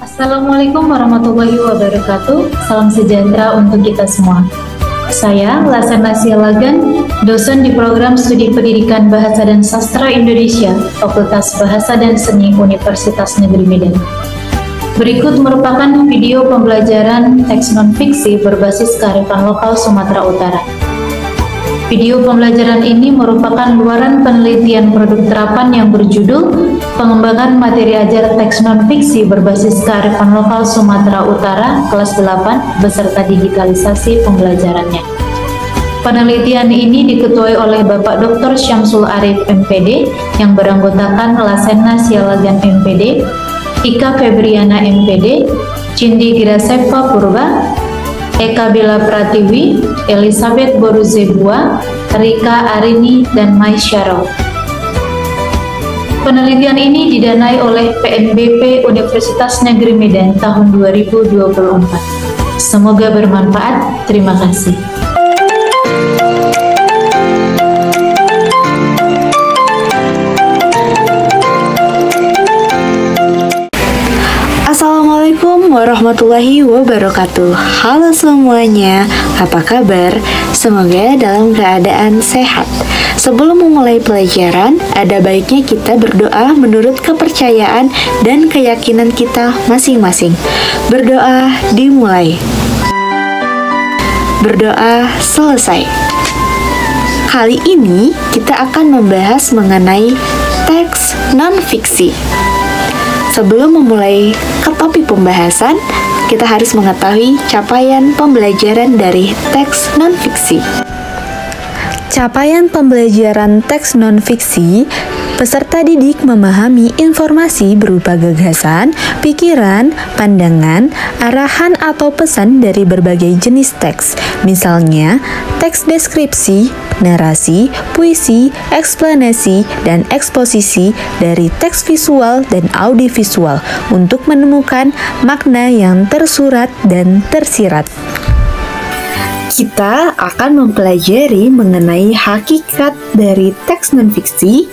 Assalamualaikum warahmatullahi wabarakatuh. Salam sejahtera untuk kita semua. Saya Laksana Sialagan, dosen di program Studi Pendidikan Bahasa dan Sastra Indonesia, Fakultas Bahasa dan Seni Universitas Negeri Medan. Berikut merupakan video pembelajaran teks non-fiksi berbasis kearifan lokal Sumatera Utara. Video pembelajaran ini merupakan luaran penelitian produk terapan yang berjudul Pengembangan Materi Ajar Teks Non-Fiksi Berbasis Kearifan Lokal Sumatera Utara kelas 8 beserta digitalisasi pembelajarannya. Penelitian ini diketuai oleh Bapak Dr. Syamsul Arif MPD yang beranggotakan Laksana Sialagan MPD, Ika Febriana MPD, Cindi Giraseva Purba, Eka Bella Pratiwi, Elizabeth Boruzebua, Rika Arini, dan Mai Syarol. Penelitian ini didanai oleh PNBP Universitas Negeri Medan tahun 2024. Semoga bermanfaat. Terima kasih. Assalamualaikum warahmatullahi wabarakatuh. Halo semuanya, apa kabar? Semoga dalam keadaan sehat. Sebelum memulai pelajaran, ada baiknya kita berdoa menurut kepercayaan dan keyakinan kita masing-masing. Berdoa dimulai. Berdoa selesai. Kali ini kita akan membahas mengenai teks non-fiksi. Sebelum memulai ke topik pembahasan, kita harus mengetahui capaian pembelajaran dari teks non-fiksi. Capaian pembelajaran teks non-fiksi, peserta didik memahami informasi berupa gagasan, pikiran, pandangan, arahan atau pesan dari berbagai jenis teks. Misalnya, teks deskripsi, narasi, puisi, eksplanasi, dan eksposisi dari teks visual dan audiovisual untuk menemukan makna yang tersurat dan tersirat. Kita akan mempelajari mengenai hakikat dari teks non-fiksi,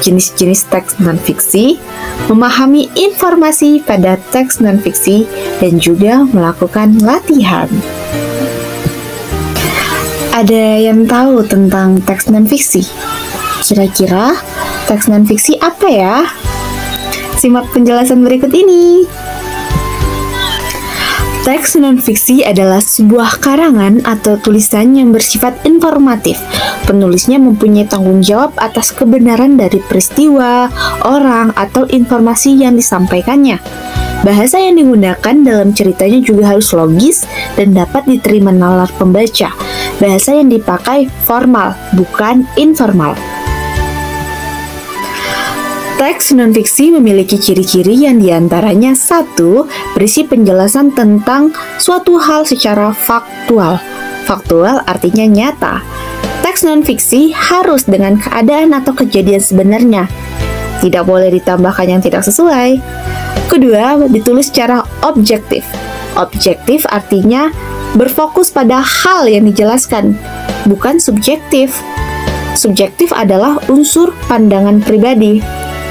jenis-jenis teks non-fiksi, memahami informasi pada teks non-fiksi, dan juga melakukan latihan. Ada yang tahu tentang teks non-fiksi? Kira-kira teks non-fiksi apa ya? Simak penjelasan berikut ini. Teks non-fiksi adalah sebuah karangan atau tulisan yang bersifat informatif. Penulisnya mempunyai tanggung jawab atas kebenaran dari peristiwa, orang, atau informasi yang disampaikannya. Bahasa yang digunakan dalam ceritanya juga harus logis dan dapat diterima nalar pembaca. Bahasa yang dipakai formal, bukan informal. Teks non-fiksi memiliki ciri-ciri yang diantaranya 1. Berisi penjelasan tentang suatu hal secara faktual. Faktual artinya nyata. Teks non-fiksi harus dengan keadaan atau kejadian sebenarnya. Tidak boleh ditambahkan yang tidak sesuai. Kedua, ditulis secara objektif. Objektif artinya berfokus pada hal yang dijelaskan, bukan subjektif. Subjektif adalah unsur pandangan pribadi,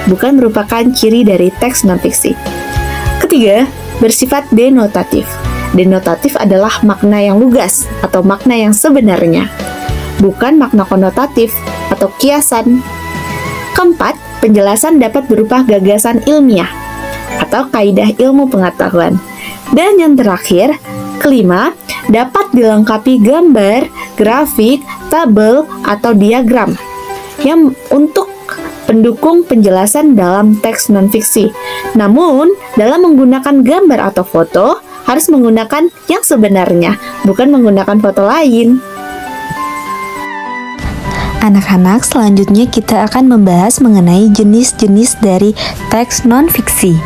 bukan merupakan ciri dari teks non-fiksi. Ketiga, bersifat denotatif. Denotatif adalah makna yang lugas atau makna yang sebenarnya, bukan makna konotatif atau kiasan. Keempat, penjelasan dapat berupa gagasan ilmiah atau kaidah ilmu pengetahuan. Dan yang terakhir, kelima, dapat dilengkapi gambar, grafik, tabel, atau diagram yang untuk pendukung penjelasan dalam teks non-fiksi. Namun, dalam menggunakan gambar atau foto, harus menggunakan yang sebenarnya, bukan menggunakan foto lain. Anak-anak, selanjutnya kita akan membahas mengenai jenis-jenis dari teks non-fiksi.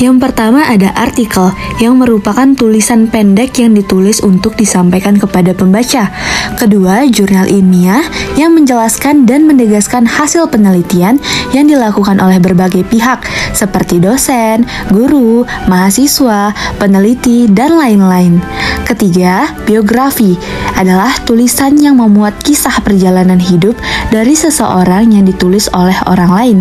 Yang pertama ada artikel, yang merupakan tulisan pendek yang ditulis untuk disampaikan kepada pembaca. Kedua, jurnal ilmiah yang menjelaskan dan menegaskan hasil penelitian yang dilakukan oleh berbagai pihak seperti dosen, guru, mahasiswa, peneliti, dan lain-lain. Ketiga, biografi adalah tulisan yang memuat kisah perjalanan hidup dari seseorang yang ditulis oleh orang lain.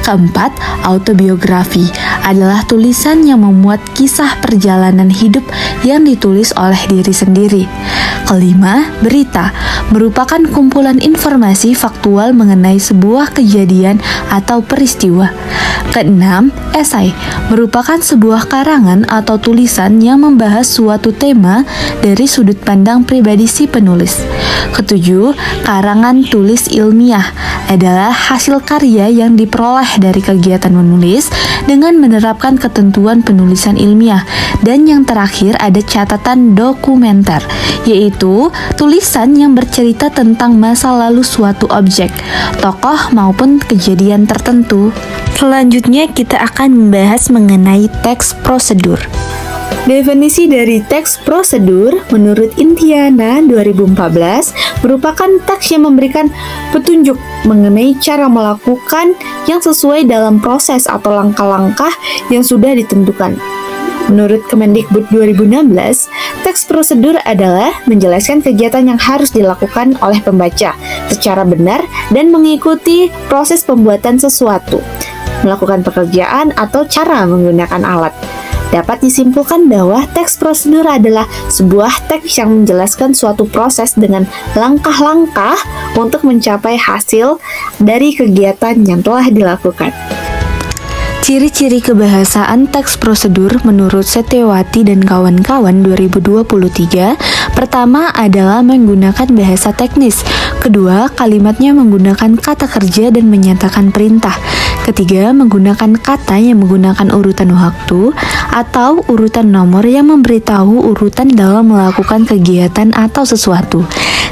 Keempat, autobiografi adalah tulisan yang memuat kisah perjalanan hidup yang ditulis oleh diri sendiri. Kelima, berita merupakan kumpulan informasi faktual mengenai sebuah kejadian atau peristiwa. Keenam, esai merupakan sebuah karangan atau tulisan yang membahas suatu tema dari sudut pandang pribadi si penulis. Ketujuh, karangan tulis ilmiah adalah hasil karya yang diperoleh dari kegiatan menulis dengan menerapkan ketentuan penulisan ilmiah. Dan yang terakhir ada catatan dokumenter, yaitu tulisan yang bercerita tentang masa lalu suatu objek, tokoh maupun kejadian tertentu. Selanjutnya kita akan membahas mengenai teks prosedur. Definisi dari teks prosedur menurut Indiana 2014 merupakan teks yang memberikan petunjuk mengenai cara melakukan yang sesuai dalam proses atau langkah-langkah yang sudah ditentukan. Menurut Kemendikbud 2016, teks prosedur adalah menjelaskan kegiatan yang harus dilakukan oleh pembaca secara benar dan mengikuti proses pembuatan sesuatu, melakukan pekerjaan atau cara menggunakan alat. Dapat disimpulkan bahwa teks prosedur adalah sebuah teks yang menjelaskan suatu proses dengan langkah-langkah untuk mencapai hasil dari kegiatan yang telah dilakukan. Ciri-ciri kebahasaan teks prosedur menurut Setiawati dan kawan-kawan 2023, pertama adalah menggunakan bahasa teknis. Kedua, kalimatnya menggunakan kata kerja dan menyatakan perintah. Ketiga, menggunakan kata yang menggunakan urutan waktu atau urutan nomor yang memberitahu urutan dalam melakukan kegiatan atau sesuatu.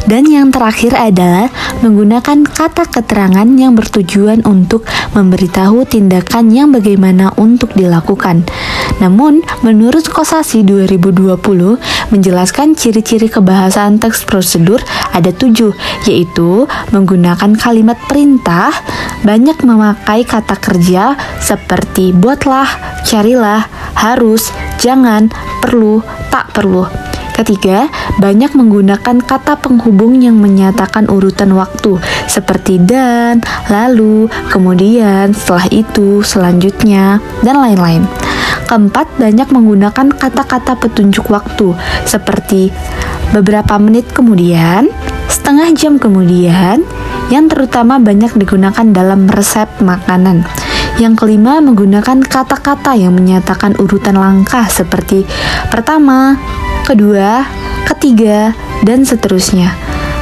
Dan yang terakhir adalah menggunakan kata keterangan yang bertujuan untuk memberitahu tindakan yang bagaimana untuk dilakukan. Namun, menurut Kosasi 2020 menjelaskan ciri-ciri kebahasaan teks prosedur ada 7, yaitu menggunakan kalimat perintah, banyak memakai kata kerja seperti buatlah, carilah, harus, jangan, perlu, tak perlu. Ketiga, banyak menggunakan kata penghubung yang menyatakan urutan waktu seperti dan, lalu, kemudian, setelah itu, selanjutnya, dan lain-lain. Keempat, banyak menggunakan kata-kata petunjuk waktu seperti beberapa menit kemudian, setengah jam kemudian, yang terutama banyak digunakan dalam resep makanan. Yang kelima, menggunakan kata-kata yang menyatakan urutan langkah seperti pertama, kedua, ketiga, dan seterusnya.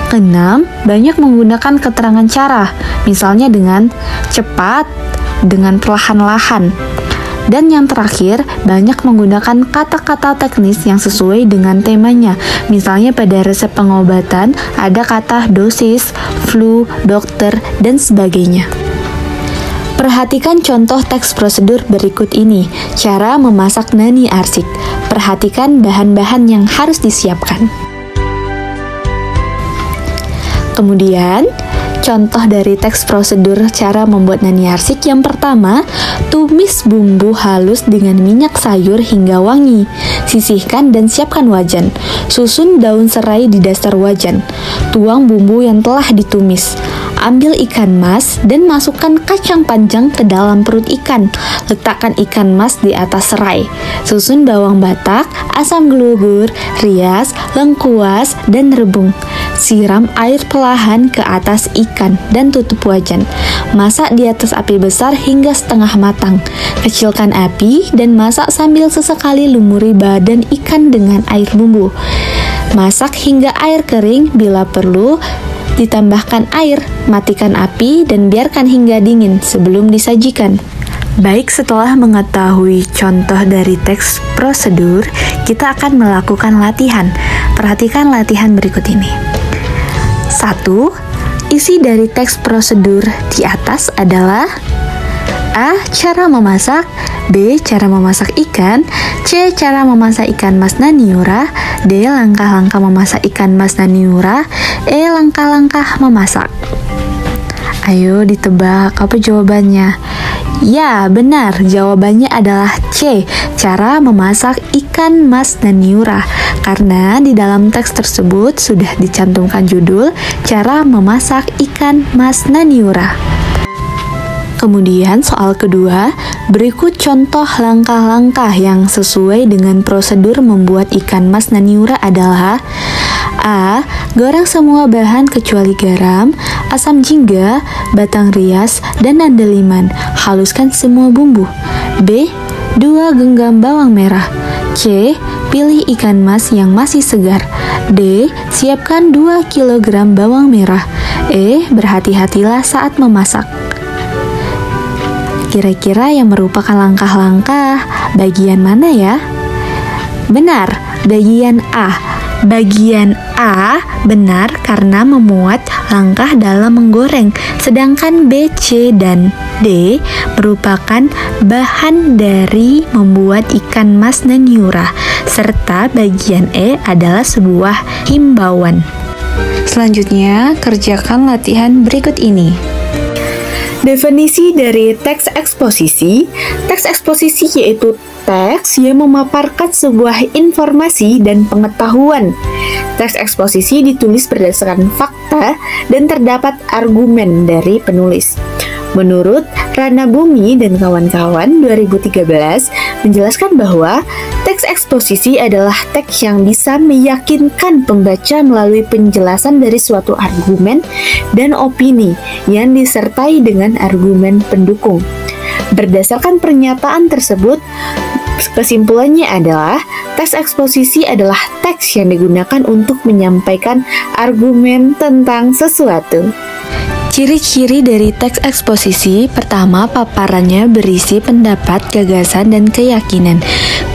Keenam, banyak menggunakan keterangan cara, misalnya dengan cepat, dengan perlahan-lahan. Dan yang terakhir, banyak menggunakan kata-kata teknis yang sesuai dengan temanya. Misalnya pada resep pengobatan, ada kata dosis, flu, dokter, dan sebagainya. Perhatikan contoh teks prosedur berikut ini. Cara memasak nani arsik. Perhatikan bahan-bahan yang harus disiapkan. Kemudian, contoh dari teks prosedur cara membuat nani arsik yang pertama, tumis bumbu halus dengan minyak sayur hingga wangi. Sisihkan dan siapkan wajan. Susun daun serai di dasar wajan. Tuang bumbu yang telah ditumis. Ambil ikan mas dan masukkan kacang panjang ke dalam perut ikan. Letakkan ikan mas di atas serai. Susun bawang batak, asam gelugur, rias, lengkuas, dan rebung. Siram air perlahan ke atas ikan dan tutup wajan. Masak di atas api besar hingga setengah matang. Kecilkan api dan masak sambil sesekali lumuri badan ikan dengan air bumbu. Masak hingga air kering, bila perlu ditambahkan air, matikan api dan biarkan hingga dingin sebelum disajikan. Baik, setelah mengetahui contoh dari teks prosedur, kita akan melakukan latihan. Perhatikan latihan berikut ini. 1. Isi dari teks prosedur di atas adalah A. Cara memasak, B. Cara memasak ikan. C. Cara memasak ikan mas naniura. D. Langkah-langkah memasak ikan mas naniura. E. Langkah-langkah memasak. Ayo ditebak apa jawabannya. Ya, benar. Jawabannya adalah C. Cara memasak ikan mas naniura. Karena di dalam teks tersebut sudah dicantumkan judul Cara memasak ikan mas naniura. Kemudian soal kedua, berikut contoh langkah-langkah yang sesuai dengan prosedur membuat ikan mas naniura adalah: A. Goreng semua bahan kecuali garam, asam jingga, batang rias, dan andaliman. Haluskan semua bumbu. B. 2 genggam bawang merah. C. Pilih ikan mas yang masih segar. D. Siapkan 2 kg bawang merah. E. Berhati-hatilah saat memasak. Kira-kira yang merupakan langkah-langkah bagian mana ya? Benar, bagian A. Bagian A benar karena memuat langkah dalam menggoreng, sedangkan B, C, dan D merupakan bahan dari membuat ikan mas naniura, serta bagian E adalah sebuah himbauan. Selanjutnya, kerjakan latihan berikut ini. Definisi dari teks eksposisi. Teks eksposisi yaitu teks yang memaparkan sebuah informasi dan pengetahuan. Teks eksposisi ditulis berdasarkan fakta dan terdapat argumen dari penulis. Menurut Rana Bumi dan kawan-kawan 2013 menjelaskan bahwa teks eksposisi adalah teks yang bisa meyakinkan pembaca melalui penjelasan dari suatu argumen dan opini yang disertai dengan argumen pendukung. Berdasarkan pernyataan tersebut, kesimpulannya adalah teks eksposisi adalah teks yang digunakan untuk menyampaikan argumen tentang sesuatu. Ciri-ciri dari teks eksposisi: pertama, paparannya berisi pendapat, gagasan, dan keyakinan.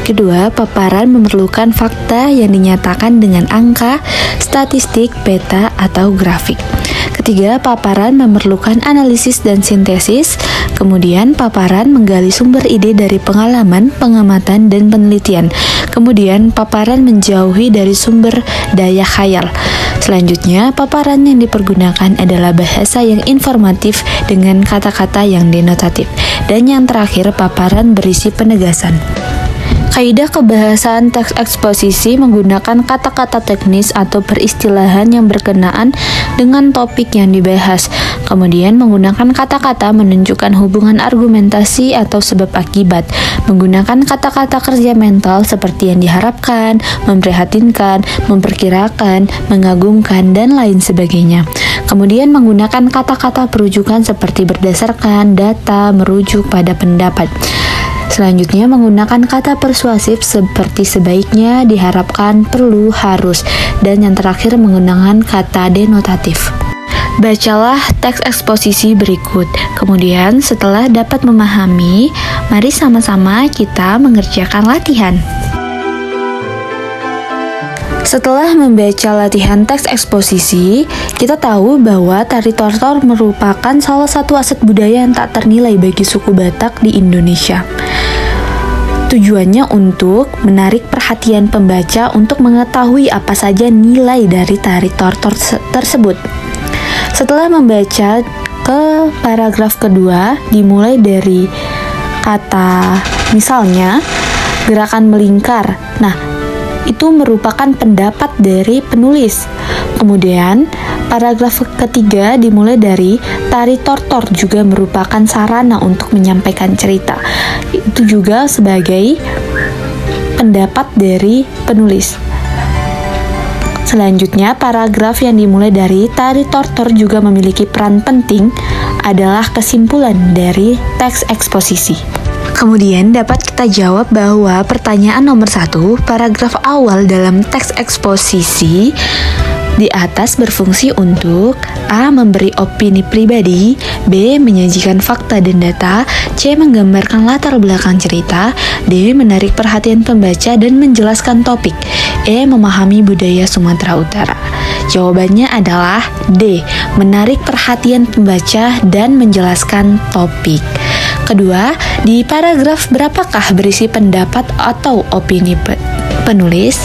Kedua, paparan memerlukan fakta yang dinyatakan dengan angka, statistik, peta, atau grafik. Ketiga, paparan memerlukan analisis dan sintesis. Kemudian, paparan menggali sumber ide dari pengalaman, pengamatan, dan penelitian. Kemudian, paparan menjauhi dari sumber daya khayal. Selanjutnya, paparan yang dipergunakan adalah bahasa yang informatif dengan kata-kata yang denotatif. Dan yang terakhir, paparan berisi penegasan. Kaidah kebahasaan teks eksposisi menggunakan kata-kata teknis atau peristilahan yang berkenaan dengan topik yang dibahas. Kemudian menggunakan kata-kata menunjukkan hubungan argumentasi atau sebab akibat. Menggunakan kata-kata kerja mental seperti yang diharapkan, memprihatinkan, memperkirakan, mengagumkan, dan lain sebagainya. Kemudian menggunakan kata-kata perujukan seperti berdasarkan, data, merujuk pada pendapat. Selanjutnya menggunakan kata persuasif seperti sebaiknya, diharapkan, perlu, harus, dan yang terakhir menggunakan kata denotatif. Bacalah teks eksposisi berikut. Kemudian setelah dapat memahami, mari sama-sama kita mengerjakan latihan. Setelah membaca latihan teks eksposisi, kita tahu bahwa tari tortor merupakan salah satu aset budaya yang tak ternilai bagi suku Batak di Indonesia. Tujuannya untuk menarik perhatian pembaca untuk mengetahui apa saja nilai dari tari tortor tersebut. Setelah membaca ke paragraf kedua, dimulai dari kata misalnya gerakan melingkar. Nah, itu merupakan pendapat dari penulis. Kemudian, paragraf ketiga dimulai dari tari tortor juga merupakan sarana untuk menyampaikan cerita. Itu juga sebagai pendapat dari penulis. Selanjutnya, paragraf yang dimulai dari tari tortor juga memiliki peran penting adalah kesimpulan dari teks eksposisi. Kemudian dapat kita jawab bahwa pertanyaan nomor 1, paragraf awal dalam teks eksposisi di atas berfungsi untuk A. Memberi opini pribadi, B. Menyajikan fakta dan data, C. Menggambarkan latar belakang cerita, D. Menarik perhatian pembaca dan menjelaskan topik, E. Memahami budaya Sumatera Utara. Jawabannya adalah D. Menarik perhatian pembaca dan menjelaskan topik. Kedua, di paragraf berapakah berisi pendapat atau opini penulis?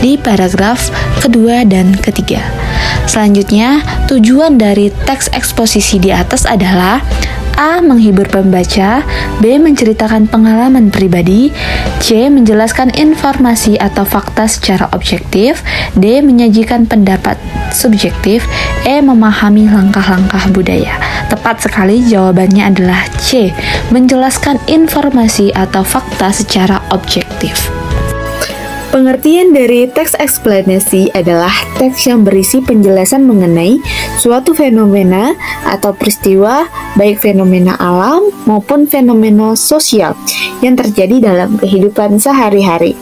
Di paragraf kedua dan ketiga. Selanjutnya, tujuan dari teks eksposisi di atas adalah A. Menghibur pembaca, B. Menceritakan pengalaman pribadi, C. Menjelaskan informasi atau fakta secara objektif, D. Menyajikan pendapat subjektif, E. Memahami langkah-langkah budaya. Tepat sekali, jawabannya adalah C. Menjelaskan informasi atau fakta secara objektif. Pengertian dari teks eksplanasi adalah teks yang berisi penjelasan mengenai suatu fenomena atau peristiwa, baik fenomena alam maupun fenomena sosial yang terjadi dalam kehidupan sehari-hari.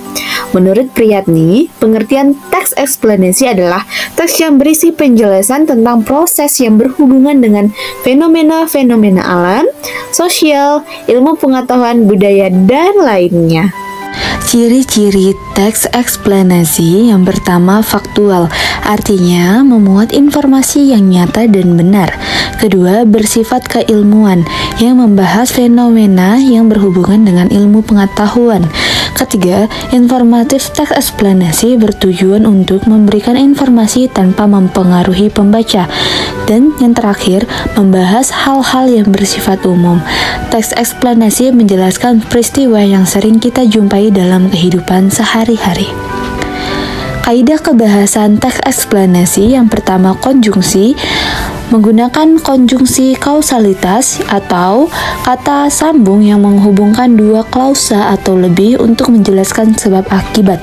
Menurut Priyatni, pengertian teks eksplanasi adalah teks yang berisi penjelasan tentang proses yang berhubungan dengan fenomena-fenomena alam, sosial, ilmu pengetahuan, budaya, dan lainnya. Ciri-ciri teks eksplanasi yang pertama faktual, artinya memuat informasi yang nyata dan benar. Kedua, bersifat keilmuan yang membahas fenomena yang berhubungan dengan ilmu pengetahuan. Ketiga, informatif teks eksplanasi bertujuan untuk memberikan informasi tanpa mempengaruhi pembaca. Dan yang terakhir, membahas hal-hal yang bersifat umum. Teks eksplanasi menjelaskan peristiwa yang sering kita jumpai dalam kehidupan sehari-hari. Kaidah kebahasan teks eksplanasi yang pertama konjungsi, menggunakan konjungsi kausalitas atau kata sambung yang menghubungkan dua klausa atau lebih untuk menjelaskan sebab akibat.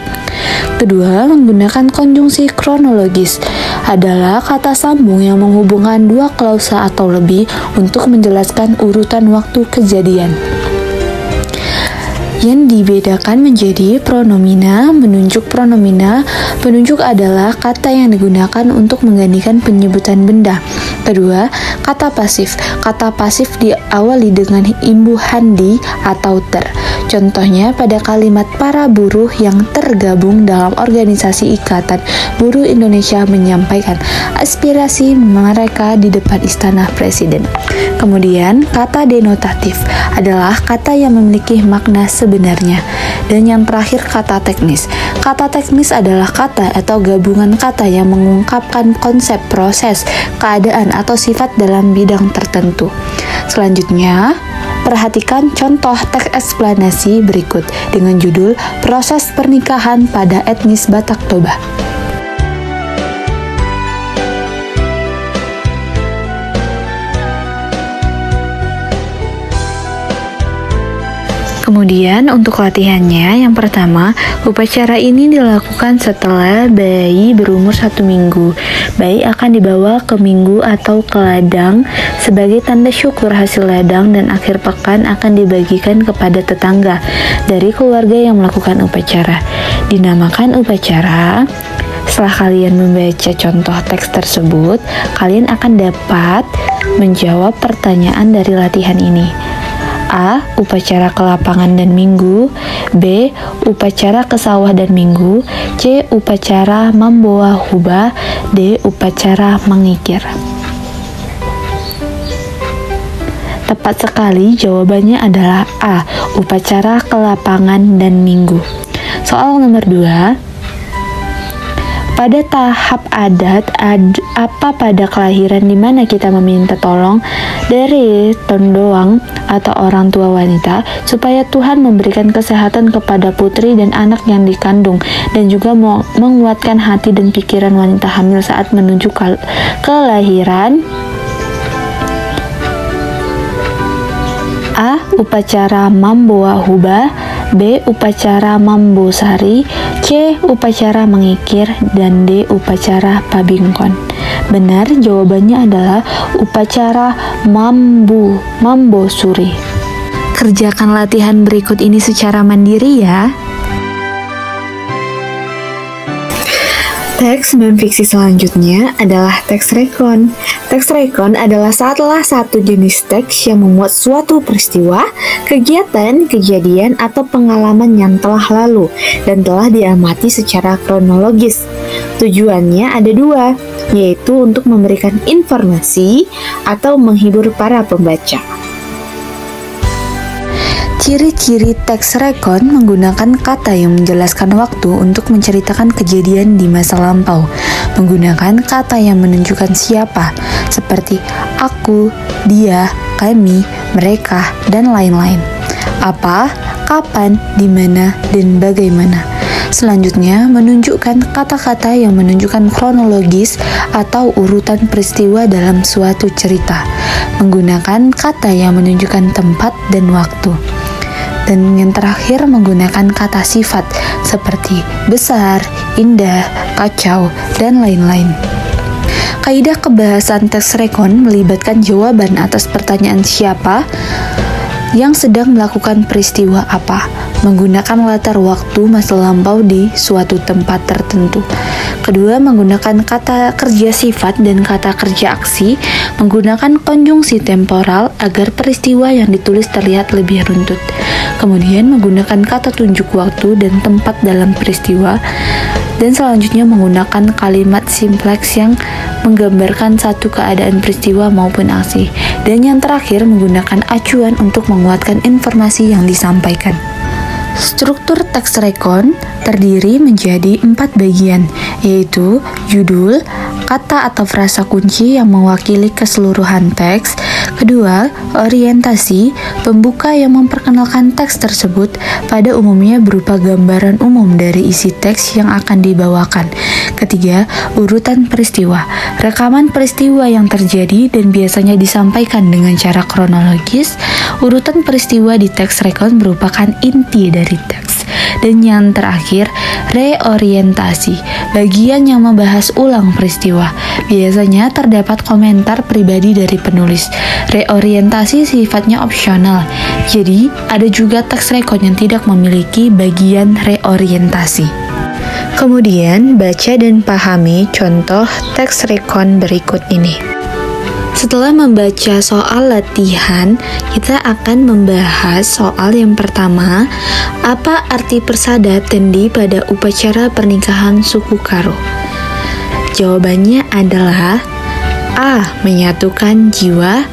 Kedua, menggunakan konjungsi kronologis adalah kata sambung yang menghubungkan dua klausa atau lebih untuk menjelaskan urutan waktu kejadian. Yang dibedakan menjadi pronomina, menunjuk. Pronomina, penunjuk adalah kata yang digunakan untuk menggantikan penyebutan benda. Kedua, kata pasif. Kata pasif diawali dengan imbuhan di atau ter. Contohnya pada kalimat para buruh yang tergabung dalam organisasi Ikatan Buruh Indonesia menyampaikan aspirasi mereka di depan Istana Presiden. Kemudian, kata denotatif adalah kata yang memiliki makna sebenarnya. Dan yang terakhir, kata teknis. Kata teknis adalah kata atau gabungan kata yang mengungkapkan konsep, proses, keadaan, atau sifat dalam bidang tertentu. Selanjutnya, perhatikan contoh teks eksplanasi berikut dengan judul Proses Pernikahan pada Etnis Batak Toba. Kemudian untuk latihannya, yang pertama, upacara ini dilakukan setelah bayi berumur 1 minggu. Bayi akan dibawa ke minggu atau ke ladang sebagai tanda syukur hasil ladang dan akhir pekan akan dibagikan kepada tetangga dari keluarga yang melakukan upacara. Dinamakan upacara. Setelah kalian membaca contoh teks tersebut, kalian akan dapat menjawab pertanyaan dari latihan ini. A. Upacara ke lapangan dan minggu. B. Upacara ke sawah dan minggu. C. Upacara membawa hubah. D. Upacara mengikir. Tepat sekali, jawabannya adalah A. Upacara ke lapangan dan minggu. Soal nomor 2. Pada tahap adat, apa pada kelahiran di mana kita meminta tolong dari tondoang atau orang tua wanita supaya Tuhan memberikan kesehatan kepada putri dan anak yang dikandung dan juga menguatkan hati dan pikiran wanita hamil saat menuju kelahiran. A. Upacara membawa hubah. B. Upacara membosari. C. Upacara mengikir. Dan D. Upacara pabingkon. Benar, jawabannya adalah upacara mambosuri. Kerjakan latihan berikut ini secara mandiri ya. Teks non-fiksi selanjutnya adalah teks rekon. Teks rekon adalah salah satu jenis teks yang memuat suatu peristiwa, kegiatan, kejadian, atau pengalaman yang telah lalu dan telah diamati secara kronologis. Tujuannya ada dua, yaitu untuk memberikan informasi atau menghibur para pembaca. Ciri-ciri teks rekon menggunakan kata yang menjelaskan waktu untuk menceritakan kejadian di masa lampau, menggunakan kata yang menunjukkan siapa, seperti aku, dia, kami, mereka, dan lain-lain. Apa, kapan, di mana, dan bagaimana. Selanjutnya, menunjukkan kata-kata yang menunjukkan kronologis atau urutan peristiwa dalam suatu cerita, menggunakan kata yang menunjukkan tempat dan waktu. Dan yang terakhir menggunakan kata sifat seperti besar, indah, kacau, dan lain-lain. Kaidah kebahasan teks rekon melibatkan jawaban atas pertanyaan siapa yang sedang melakukan peristiwa apa, menggunakan latar waktu masa lampau di suatu tempat tertentu. Kedua, menggunakan kata kerja sifat dan kata kerja aksi, menggunakan konjungsi temporal agar peristiwa yang ditulis terlihat lebih runtut. Kemudian menggunakan kata tunjuk waktu dan tempat dalam peristiwa, dan selanjutnya menggunakan kalimat simpleks yang menggambarkan satu keadaan peristiwa maupun aksi, dan yang terakhir menggunakan acuan untuk menguatkan informasi yang disampaikan. Struktur teks rekon terdiri menjadi 4 bagian, yaitu judul, kata atau frasa kunci yang mewakili keseluruhan teks. Kedua, orientasi, pembuka yang memperkenalkan teks tersebut, pada umumnya berupa gambaran umum dari isi teks yang akan dibawakan. Ketiga, urutan peristiwa, rekaman peristiwa yang terjadi dan biasanya disampaikan dengan cara kronologis. Urutan peristiwa di teks rekon merupakan inti dari teks. Dan yang terakhir, reorientasi, bagian yang membahas ulang peristiwa. Biasanya terdapat komentar pribadi dari penulis. Reorientasi sifatnya opsional, jadi ada juga teks rekon yang tidak memiliki bagian reorientasi. Kemudian, baca dan pahami contoh teks rekon berikut ini. Setelah membaca soal latihan, kita akan membahas soal yang pertama, apa arti persada tendi pada upacara pernikahan suku Karo? Jawabannya adalah A. Menyatukan jiwa,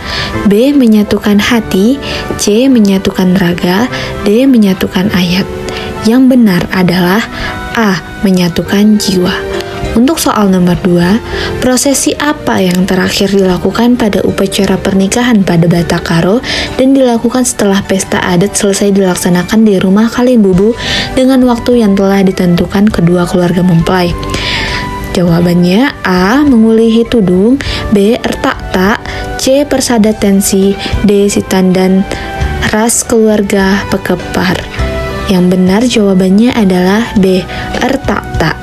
B. Menyatukan hati, C. Menyatukan raga, D. Menyatukan ayat. Yang benar adalah A. Menyatukan jiwa. Untuk soal nomor 2, prosesi apa yang terakhir dilakukan pada upacara pernikahan pada Batak Karo dan dilakukan setelah pesta adat selesai dilaksanakan di rumah Kalimbubu dengan waktu yang telah ditentukan kedua keluarga mempelai? Jawabannya A. Mengulihi tudung, B. Ertak-tak, C. Persada tensi, D. Sitandan ras keluarga Pekepar. Yang benar jawabannya adalah B. Ertak-tak.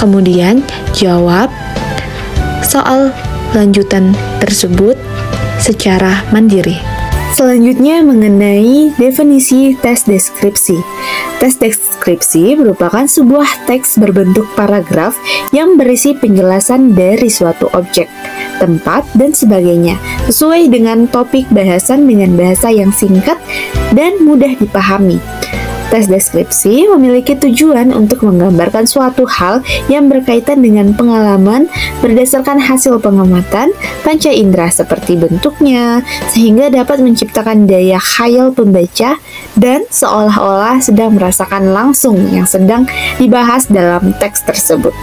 Kemudian jawab soal lanjutan tersebut secara mandiri. Selanjutnya mengenai definisi tes deskripsi. Tes deskripsi merupakan sebuah teks berbentuk paragraf yang berisi penjelasan dari suatu objek, tempat, dan sebagainya, sesuai dengan topik bahasan dengan bahasa yang singkat dan mudah dipahami. Tes deskripsi memiliki tujuan untuk menggambarkan suatu hal yang berkaitan dengan pengalaman berdasarkan hasil pengamatan panca indera seperti bentuknya, sehingga dapat menciptakan daya khayal pembaca dan seolah-olah sedang merasakan langsung yang sedang dibahas dalam teks tersebut.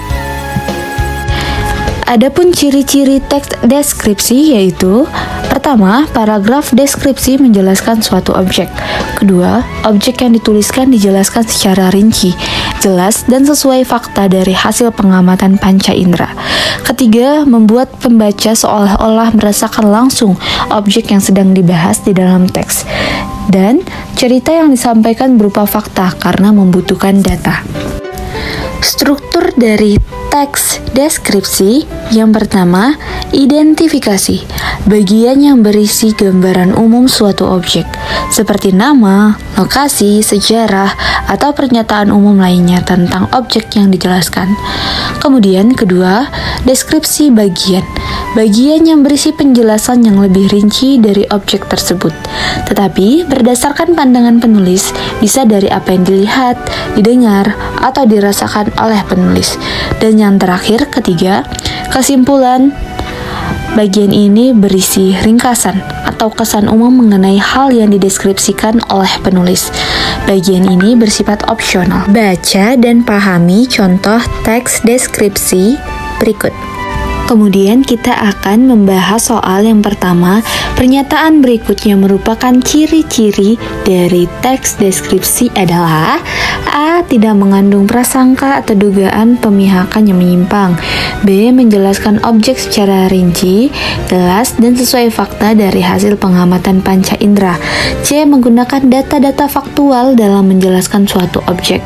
Adapun ciri-ciri teks deskripsi yaitu: pertama, paragraf deskripsi menjelaskan suatu objek. Kedua, objek yang dituliskan dijelaskan secara rinci, jelas, dan sesuai fakta dari hasil pengamatan panca indera. Ketiga, membuat pembaca seolah-olah merasakan langsung objek yang sedang dibahas di dalam teks. Dan cerita yang disampaikan berupa fakta karena membutuhkan data. Struktur dari teks deskripsi yang pertama, identifikasi, bagian yang berisi gambaran umum suatu objek, seperti nama, lokasi, sejarah, atau pernyataan umum lainnya tentang objek yang dijelaskan. Kemudian kedua, deskripsi bagian, bagian yang berisi penjelasan yang lebih rinci dari objek tersebut, tetapi berdasarkan pandangan penulis, bisa dari apa yang dilihat, didengar, atau dirasakan oleh penulis. Dan yang terakhir, ketiga, kesimpulan Bagian ini berisi ringkasan atau kesan umum mengenai hal yang dideskripsikan oleh penulis. Bagian ini bersifat opsional. Baca dan pahami contoh teks deskripsi berikut. Kemudian kita akan membahas soal yang pertama. Pernyataan berikutnya merupakan ciri-ciri dari teks deskripsi adalah: A. Tidak mengandung prasangka atau dugaan pemihakan yang menyimpang. B. Menjelaskan objek secara rinci, jelas, dan sesuai fakta dari hasil pengamatan panca indera. C. Menggunakan data-data faktual dalam menjelaskan suatu objek.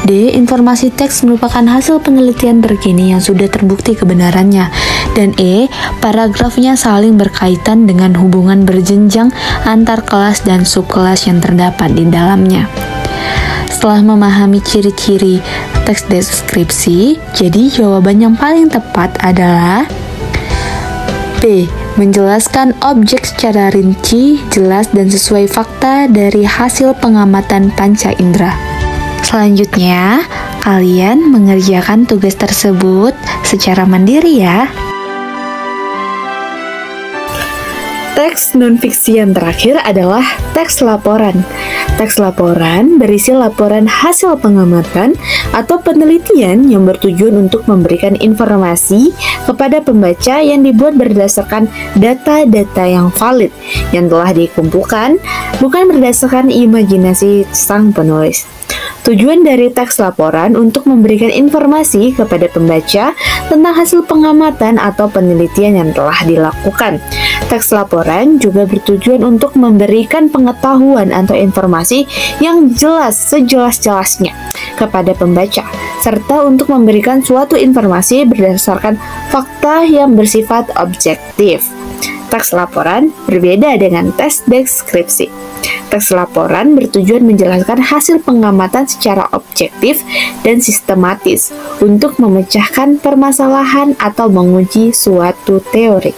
D. Informasi teks merupakan hasil penelitian terkini yang sudah terbukti kebenarannya. Dan E. Paragrafnya saling berkaitan dengan hubungan berjenjang antar kelas dan subkelas yang terdapat di dalamnya. Setelah memahami ciri-ciri teks deskripsi, jadi jawaban yang paling tepat adalah B. Menjelaskan objek secara rinci, jelas, dan sesuai fakta dari hasil pengamatan panca indera. Selanjutnya, kalian mengerjakan tugas tersebut secara mandiri ya. Teks non-fiksi yang terakhir adalah teks laporan. Teks laporan berisi laporan hasil pengamatan atau penelitian yang bertujuan untuk memberikan informasi kepada pembaca yang dibuat berdasarkan data-data yang valid yang telah dikumpulkan, bukan berdasarkan imajinasi sang penulis. Tujuan dari teks laporan untuk memberikan informasi kepada pembaca tentang hasil pengamatan atau penelitian yang telah dilakukan. Teks laporan juga bertujuan untuk memberikan pengetahuan atau informasi yang jelas sejelas-jelasnya kepada pembaca, serta untuk memberikan suatu informasi berdasarkan fakta yang bersifat objektif. Teks laporan berbeda dengan teks deskripsi. Teks laporan bertujuan menjelaskan hasil pengamatan secara objektif dan sistematis untuk memecahkan permasalahan atau menguji suatu teori.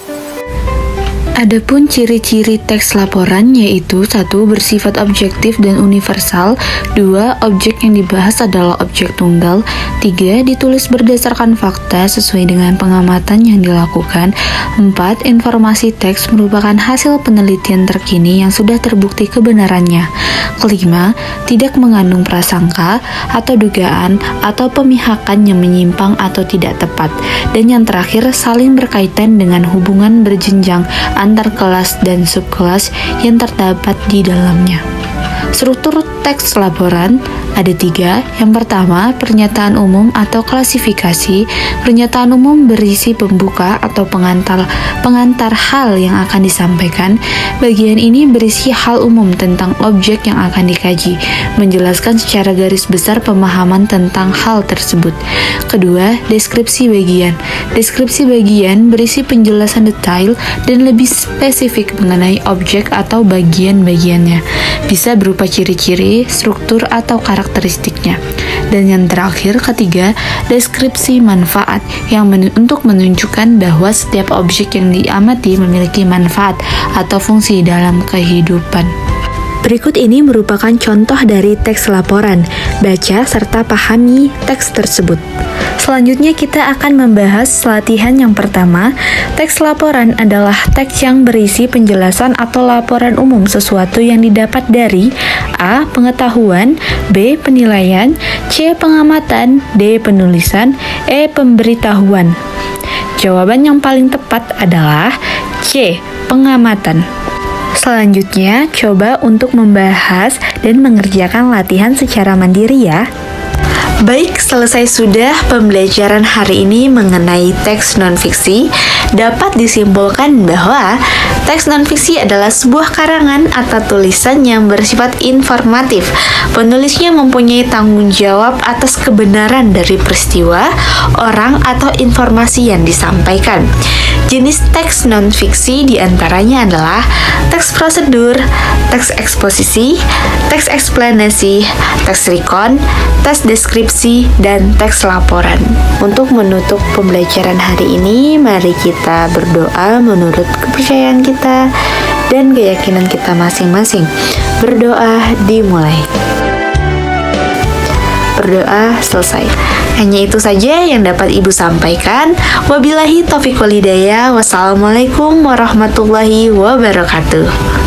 Adapun ciri-ciri teks laporan yaitu 1. Bersifat objektif dan universal. 2. Objek yang dibahas adalah objek tunggal. 3. Ditulis berdasarkan fakta sesuai dengan pengamatan yang dilakukan. 4. Informasi teks merupakan hasil penelitian terkini yang sudah terbukti kebenarannya. 5. Tidak mengandung prasangka atau dugaan atau pemihakan yang menyimpang atau tidak tepat. Dan yang terakhir, saling berkaitan dengan hubungan berjenjang antar kelas dan subkelas yang terdapat di dalamnya. Struktur teks laporan ada 3. Yang pertama, pernyataan umum atau klasifikasi. Pernyataan umum berisi pembuka atau pengantar hal yang akan disampaikan. Bagian ini berisi hal umum tentang objek yang akan dikaji, menjelaskan secara garis besar pemahaman tentang hal tersebut. Kedua, deskripsi bagian. Deskripsi bagian berisi penjelasan detail dan lebih spesifik mengenai objek atau bagian-bagiannya. Bisa berupa ciri-ciri, struktur, atau karakteristiknya. Dan yang terakhir, ketiga, deskripsi manfaat yang untuk menunjukkan bahwa setiap objek yang diamati memiliki manfaat atau fungsi dalam kehidupan. Berikut ini merupakan contoh dari teks laporan. Baca serta pahami teks tersebut. Selanjutnya kita akan membahas latihan yang pertama. Teks laporan adalah teks yang berisi penjelasan atau laporan umum sesuatu yang didapat dari A. Pengetahuan, B. Penilaian, C. Pengamatan, D. Penulisan, E. Pemberitahuan. Jawaban yang paling tepat adalah C. Pengamatan. Selanjutnya, coba untuk membahas dan mengerjakan latihan secara mandiri ya. Baik, selesai sudah pembelajaran hari ini mengenai teks non-fiksi. Dapat disimpulkan bahwa teks non-fiksi adalah sebuah karangan atau tulisan yang bersifat informatif. Penulisnya mempunyai tanggung jawab atas kebenaran dari peristiwa, orang, atau informasi yang disampaikan. Jenis teks non-fiksi diantaranya adalah teks prosedur, teks eksposisi, teks eksplanasi, teks recon, teks deskripsi, dan teks laporan. Untuk menutup pembelajaran hari ini, mari kita berdoa menurut kepercayaan kita dan keyakinan kita masing-masing. Berdoa dimulai. Berdoa selesai. Hanya itu saja yang dapat Ibu sampaikan. Wabillahi taufiq wal hidayah. Wassalamualaikum warahmatullahi wabarakatuh.